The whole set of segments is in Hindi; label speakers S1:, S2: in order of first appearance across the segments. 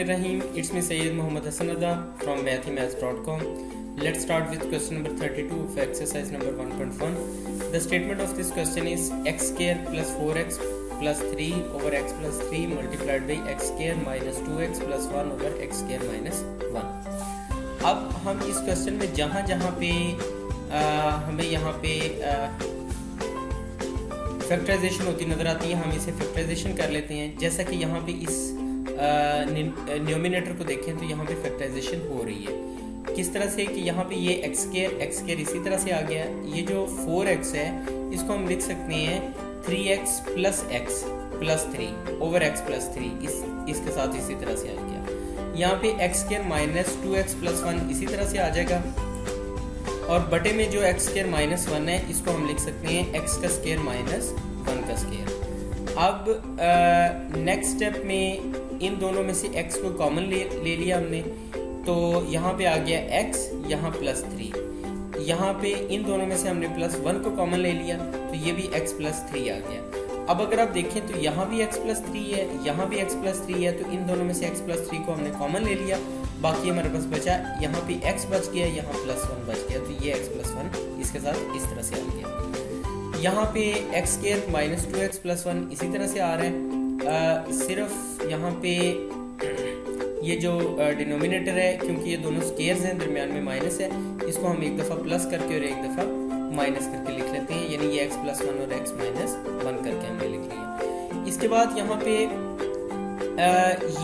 S1: Bismillahirrahmanirrahim. It's me Sayyid Muhammad Hassan Ada from mathemaths.com. Let's start with question number 32 of exercise number 1.1. The statement of this question is x square plus 4x plus 3 over x plus 3 multiplied by x square minus 2x plus 1 over x square minus 1. अब हम इस क्वेश्चन में जहाँ पे हमें यहाँ पे फैक्टराइजेशन होती नज़र आती है, हम इसे फैक्टराइजेशन कर लेते हैं। जैसा कि यहाँ पे इस न्यूमिनेटर को देखें तो यहाँ पे फैक्टराइजेशन हो रही है। किस तरह से कि यहाँ पे ये x स्क्वायर इसी तरह से आ गया। ये जो 4x है इसको हम लिख सकते हैं 3x plus x plus 3 over x plus 3 इसके साथ इसी तरह से आ गया। यहाँ पे x square minus 2x plus 1 इसी तरह से आ जाएगा, और बटे में जो x स्क्वायर माइनस 1 है इसको हम लिख सकते हैं x का स्क्वायर माइनस 1 का स्क्वायर। अब नेक्स्ट स्टेप में इन दोनों में से x को कॉमन ले लिया हमने, तो यहाँ पे आ गया x, यहाँ प्लस 3। यहाँ पे इन दोनों में से हमने प्लस 1 को कॉमन ले लिया तो ये भी x प्लस 3 आ गया। अब अगर आप देखें तो यहाँ भी x प्लस 3 है, यहाँ भी x प्लस 3 है, तो इन दोनों में से x प्लस 3 को हमने कॉमन ले लिया। बाकी हमारे पास बचा यहाँ पे x बच गया, यहाँ प्लस 1 बच गया, तो ये x प्लस 1 इसके साथ इस तरह से आ गया। यहाँ पे x square minus 2x plus 1 इसी तरह से आ रहा है। सिर्फ यहाँ पे ये जो डिनोमिनेटर है, क्योंकि ये दोनों स्क्वायर्स हैं, दरमियान में माइनस है, इसको हम एक दफ़ा प्लस करके और एक दफ़ा माइनस करके लिख लेते हैं, यानी ये x प्लस 1 और x माइनस 1 करके हमने लिख लिया। इसके बाद यहाँ पे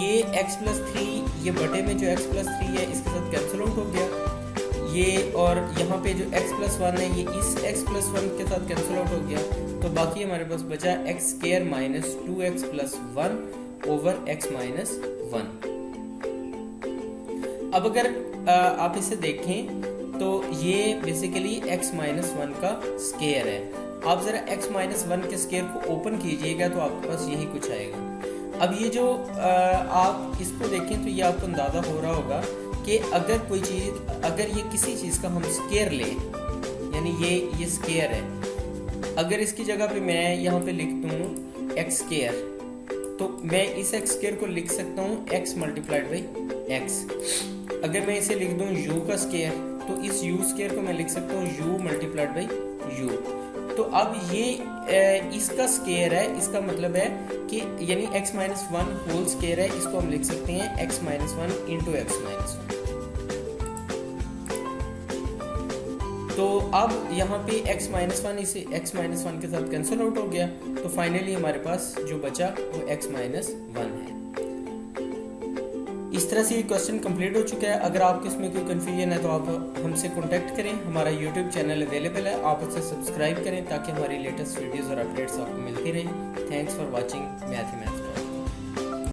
S1: ये x प्लस 3 ये बटे में जो x प्लस 3 है इसके साथ कैंसिल आउट हो गया ये, और यहाँ पे जो x प्लस 1 है ये इस x प्लस 1 के साथ कैंसिल आउट हो गया। तो बाकी हमारे पास बचा x square minus 2x plus 1 over x minus 1। अब अगर आप इसे देखें तो ये बेसिकली x माइनस 1 का स्क्वायर है। आप जरा x माइनस 1 के स्क्वायर को ओपन कीजिएगा तो आपके पास यही कुछ आएगा। अब ये जो आप इसको देखें तो ये आपको अंदाज़ा हो रहा होगा कि अगर कोई चीज़, अगर ये किसी चीज़ का हम स्क्वायर लें, यानी ये स्क्वायर है, अगर इसकी जगह पे मैं यहाँ पे लिख दूँ x स्क्वायर, तो मैं इस x स्क्वायर को लिख सकता हूँ x मल्टीप्लाइड बाई x। अगर मैं इसे लिख दूँ u का स्क्वायर, तो इस u स्क्वायर को मैं लिख सकता हूँ u मल्टीप्लाइड बाई u। तो अब ये इसका स्क्वायर है, इसका मतलब है कि यानी x माइनस 1 होल स्क्वायर है, इसको हम लिख सकते हैं x minus 1 into x minus 1। तो अब यहाँ पे x माइनस 1 इसे x माइनस 1 के साथ कैंसिल आउट हो गया, तो फाइनली हमारे पास जो बचा वो x माइनस 1 है। इस तरह से ये क्वेश्चन कंप्लीट हो चुका है। अगर आपको इसमें कोई कन्फ्यूजन है तो आप हमसे कांटेक्ट करें। हमारा यूट्यूब चैनल अवेलेबल है, आप उसे सब्सक्राइब करें ताकि हमारी लेटेस्ट वीडियोस और अपडेट्स आपको मिलती रहें। Thanks for watching mathematics.